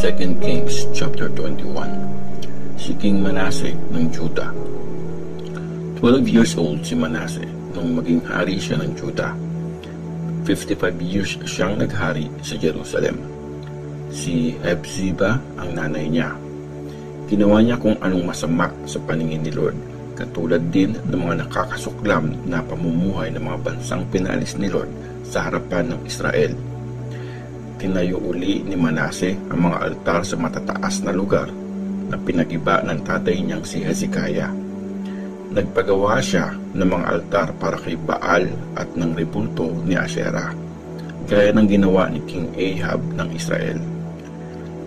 2 Kings chapter 21. Si King Manasseh ng Juda. 12 years old si Manasseh nung maging hari siya ng Juda. 55 years siyang naghari sa Jerusalem. Si Hephzibah ang nanay niya. Ginawa niya kung anong masama sa paningin ni Lord, katulad din ng mga nakakasuklam na pamumuhay ng mga bansang pinalis ni Lord sa harapan ng Israel. Tinayo uli ni Manasseh ang mga altar sa matataas na lugar na pinag-iba ng tatay niyang si Hezekiah. Nagpagawa siya ng mga altar para kay Baal at ng rebulto ni Asherah, gaya ng ginawa ni King Ahab ng Israel.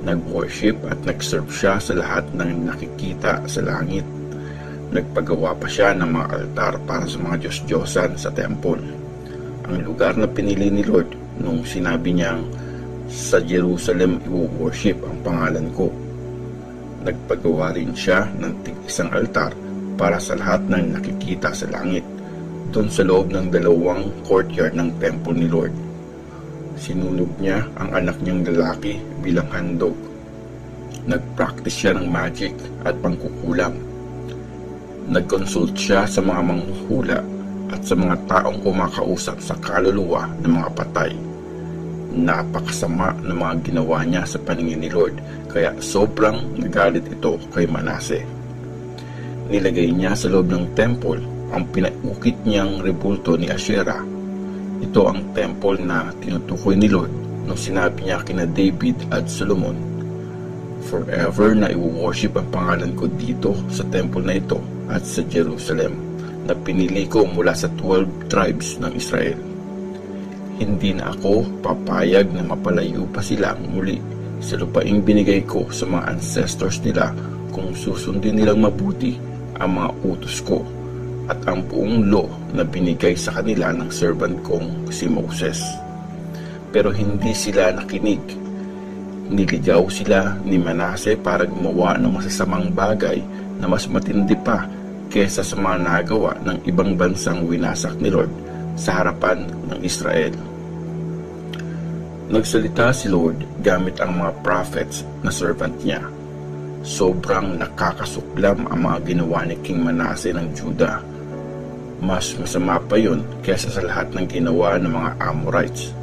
Nag-worship at nag-serve siya sa lahat ng nakikita sa langit. Nagpagawa pa siya ng mga altar para sa mga Diyos-Diyosan sa temple, ang lugar na pinili ni Lord nung sinabi niyang, "Sa Jerusalem i-worship ang pangalan ko." Nagpagawa rin siya ng tig-isang altar para sa lahat ng nakikita sa langit, doon sa loob ng 2 courtyard ng temple ni Lord. Sinunog niya ang anak niyang lalaki bilang handog. Nag-practice siya ng magic at pangkukulam. Nag-consult siya sa mga manghuhula at sa mga taong kumakausap sa kaluluwa ng mga patay. Napakasama ng mga ginawa niya sa paningin ni Lord, kaya sobrang nagalit ito kay Manasseh. Nilagay niya sa loob ng temple ang pinaukit niyang rebulto ni Asherah. Ito ang temple na tinutukoy ni Lord nung sinabi niya kina David at Solomon, "Forever na i-worship ang pangalan ko dito sa temple na ito at sa Jerusalem na pinili ko mula sa 12 tribes ng Israel. Hindi na ako papayag na mapalayo pa sila muli sa lupaing binigay ko sa mga ancestors nila kung susundin nilang mabuti ang mga utos ko at ang buong law na binigay sa kanila ng servant kong si Moses." Pero hindi sila nakinig. Niligaw sila ni Manasseh para gumawa ng masasamang bagay na mas matindi pa kesa sa mga nagawa ng ibang bansang winasak ni Lord sa harapan ng Israel. Nagsalita si Lord gamit ang mga prophets na servant niya. Sobrang nakakasuklam ang mga ginawa ni King Manasseh ng Juda. Mas masama pa yun kesa sa lahat ng ginawa ng mga Amorites.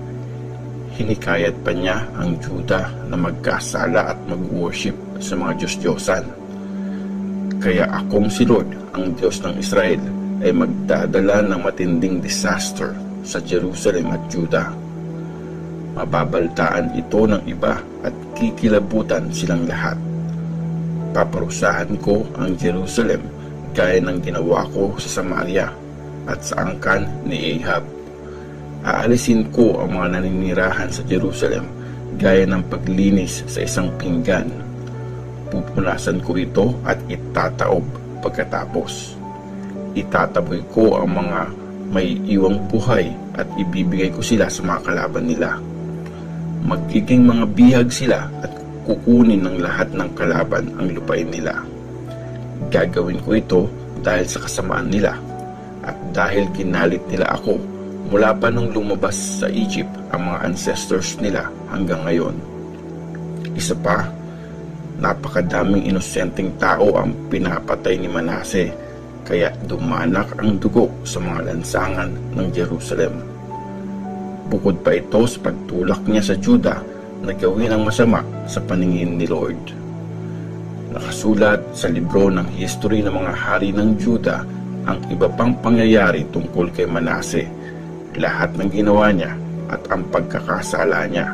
Hinikayat pa niya ang Juda na magkasala at mag-worship sa mga Diyos-Diyosan. Kaya akong si Lord, ang Diyos ng Israel, ay magdadala ng matinding disaster sa Jerusalem at Juda. Mababaltaan ito ng iba at kikilabutan silang lahat. Paparusahan ko ang Jerusalem gaya ng ginawa ko sa Samaria at sa angkan ni Ahab. Aalisin ko ang mga naninirahan sa Jerusalem gaya ng paglinis sa isang pinggan. Pupunasan ko ito at itataob pagkatapos. Itataboy ko ang mga may iwang buhay at ibibigay ko sila sa mga kalaban nila. Magiging mga bihag sila at kukunin ng lahat ng kalaban ang lupain nila. Gagawin ko ito dahil sa kasamaan nila at dahil ginalit nila ako mula pa nung lumabas sa Egypt ang mga ancestors nila hanggang ngayon. Isa pa, napakadaming inosenteng tao ang pinapatay ni Manasseh, kaya dumanak ang dugo sa mga lansangan ng Jerusalem. Bukod pa ito sa pagtulak niya sa Juda na gawin ang masama sa paningin ni Lord. Nakasulat sa libro ng history ng mga hari ng Juda ang iba pang pangyayari tungkol kay Manasseh, lahat ng ginawa niya at ang pagkakasala niya.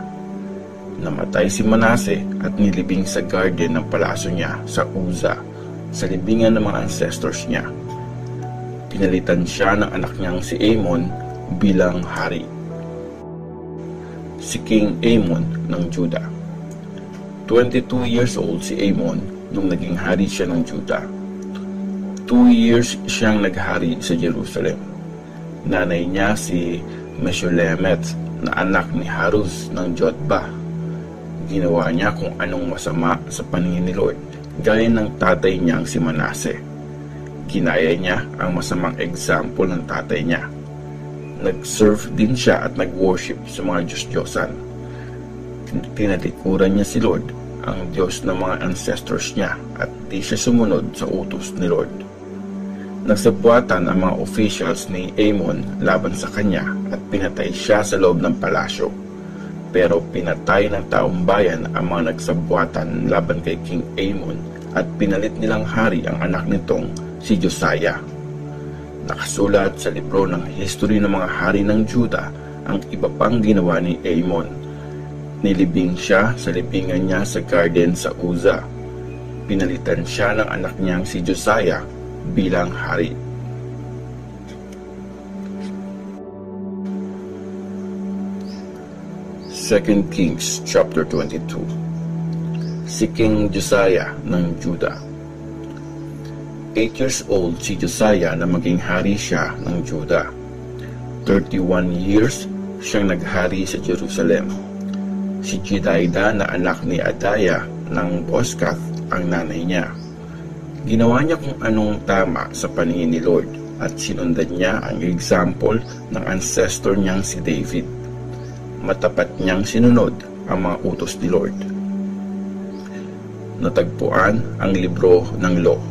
Namatay si Manasseh at nilibing sa garden ng palasyo niya sa Uza, sa libingan ng mga ancestors niya. Pinalitan siya ng anak niyang si Amon bilang hari. Si King Amon ng Juda. 22 years old si Amon nung naging hari siya ng Juda. 2 years siyang naghari sa Jerusalem. Nanay niya si Meshulemet na anak ni Haruz ng Jotbah. Ginawa niya kung anong masama sa paningin ni Lord, gaya ng tatay niyang si Manasseh. Ginaya niya ang masamang example ng tatay niya. Nag-serve din siya at nag-worship sa mga Diyos-Diyosan. Tinalikuran niya si Lord ang Diyos ng mga ancestors niya at di siya sumunod sa utos ni Lord. Nagsabwatan ang mga officials ni Amon laban sa kanya at pinatay siya sa loob ng palasyo. Pero pinatay ng taong bayan ang mga nagsabwatan laban kay King Amon at pinalit nilang hari ang anak nitong si Josiah. Nakasulat sa libro ng history ng mga hari ng Juda ang iba pang ginawa ni Amon. Nilibing siya sa libingan niya sa garden sa Uza. Pinalitan siya ng anak niyang si Josiah bilang hari. Second Kings chapter 22. Si King Josiah ng Juda. 8 years old si Josiah na maging hari siya ng Juda. 31 years siyang naghari sa Jerusalem. Si Jedaida na anak ni Adaya ng Boscath ang nanay niya. Ginawa niya kung anong tama sa paningin ni Lord at sinundan niya ang example ng ancestor niyang si David. Matapat niyang sinunod ang mga utos ni Lord. Natagpuan ang libro ng Law.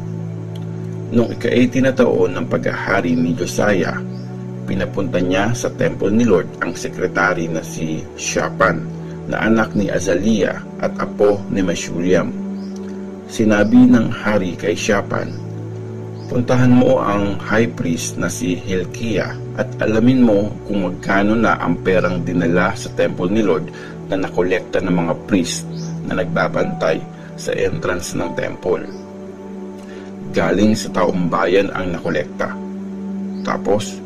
Noong ika-18 na taon ng paghahari ni Josiah, pinapunta niya sa temple ni Lord ang sekretary na si Shaphan na anak ni Azaliah at apo ni Meshullam. Sinabi ng hari kay Shaphan, "Puntahan mo ang high priest na si Hilkiah at alamin mo kung magkano na ang perang dinala sa temple ni Lord na nakolekta ng mga priest na nagbabantay sa entrance ng temple. Galing sa taong bayan ang nakolekta. Tapos,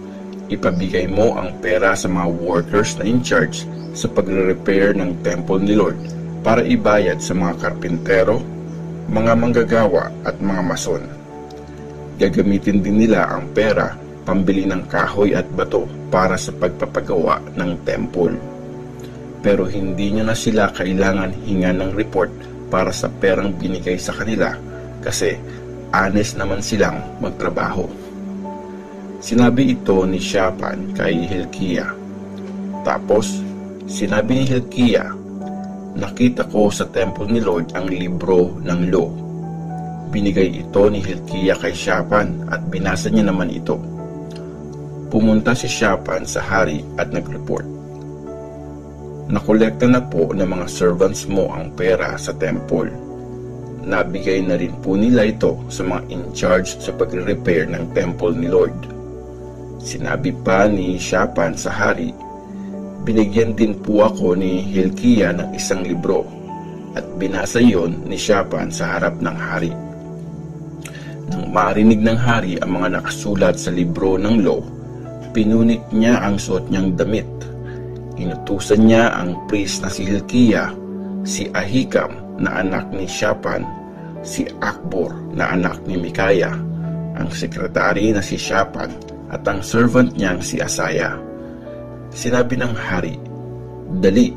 ipabigay mo ang pera sa mga workers na in charge sa pagre-repair ng temple ni Lord para ibayad sa mga karpintero, mga manggagawa at mga mason. Gagamitin din nila ang pera pambili ng kahoy at bato para sa pagpapagawa ng temple. Pero hindi niya na sila kailangan hingan ng report para sa perang binigay sa kanila kasi honest naman silang magtrabaho." Sinabi ito ni Shaphan kay Hilkiah. Tapos, sinabi ni Hilkiah, "Nakita ko sa temple ni Lord ang libro ng Law." Binigay ito ni Hilkiah kay Shaphan at binasa niya naman ito. Pumunta si Shaphan sa hari at nag-report, "Nakolekta na po ng mga servants mo ang pera sa temple. Nabigay na rin po nila ito sa mga in-charge sa pagre-repair ng temple ni Lord." Sinabi pa ni Shaphan sa hari, "Binigyan din po ako ni Hilkiah ng isang libro," at binasa iyon ni Shaphan sa harap ng hari. Nang marinig ng hari ang mga nakasulat sa libro ng Law, pinunit niya ang suot niyang damit. Inutusan niya ang priest na si Hilkiah, si Ahikam na anak ni Shaphan, si Akbor na anak ni Mikaya, ang sekretary na si Shaphan, at ang servant niyang si Asaya. Sinabi ng hari, "Dali,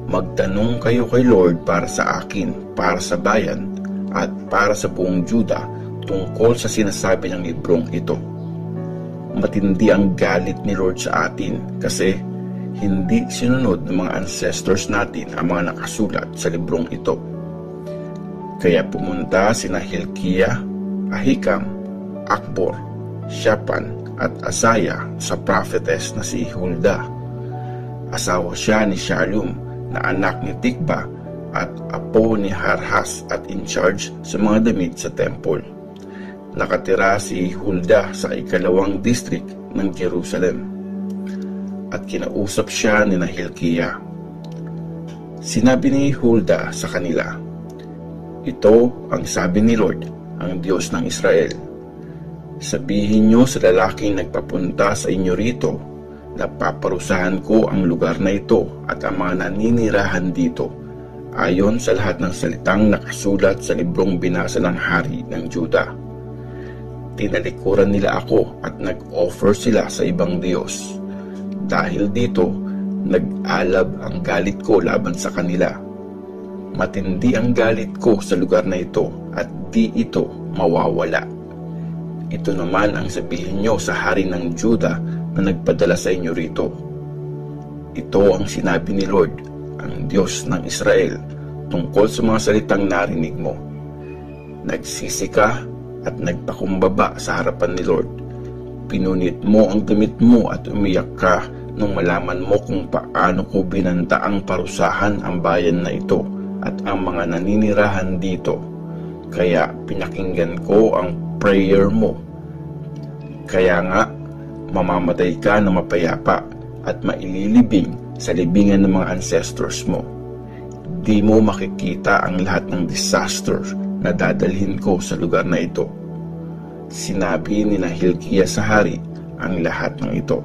magtanong kayo kay Lord para sa akin, para sa bayan, at para sa buong Juda tungkol sa sinasabi ng librong ito. Matindi ang galit ni Lord sa atin kasi hindi sinunod ng mga ancestors natin ang mga nakasulat sa librong ito." Kaya pumunta sina Hilkiah, Ahikam, Akbor, Shaphan at Asaya sa prophetess na si Hulda. Asawa siya ni Shallum na anak ni Tikba at apo ni Harhas at in charge sa mga damit sa temple. Nakatira si Hulda sa ikalawang district ng Jerusalem. At kinausap siya ni Hilkiah. Sinabi ni Hulda sa kanila, "Ito ang sabi ni Lord, ang Diyos ng Israel. Sabihin niyo sa lalaking nagpapunta sa inyo rito na paparusahan ko ang lugar na ito at ang mga naninirahan dito ayon sa lahat ng salitang nakasulat sa librong binasa ng hari ng Juda. Tinalikuran nila ako at nag-offer sila sa ibang Diyos. Dahil dito, nag-alab ang galit ko laban sa kanila. Matindi ang galit ko sa lugar na ito at di ito mawawala. Ito naman ang sabihin nyo sa hari ng Juda na nagpadala sa inyo rito. Ito ang sinabi ni Lord, ang Diyos ng Israel, tungkol sa mga salitang narinig mo. Nagsisi ka at nagpakumbaba sa harapan ni Lord. Pinunit mo ang damit mo at umiyak ka nung malaman mo kung paano ko binanta ang parusahan ang bayan na ito at ang mga naninirahan dito. Kaya pinakinggan ko ang prayer mo. Kaya nga, mamamatay ka na mapayapa at maililibing sa libingan ng mga ancestors mo. Di mo makikita ang lahat ng disaster na dadalhin ko sa lugar na ito. Sinabi ni Hilkiah sa hari ang lahat ng ito.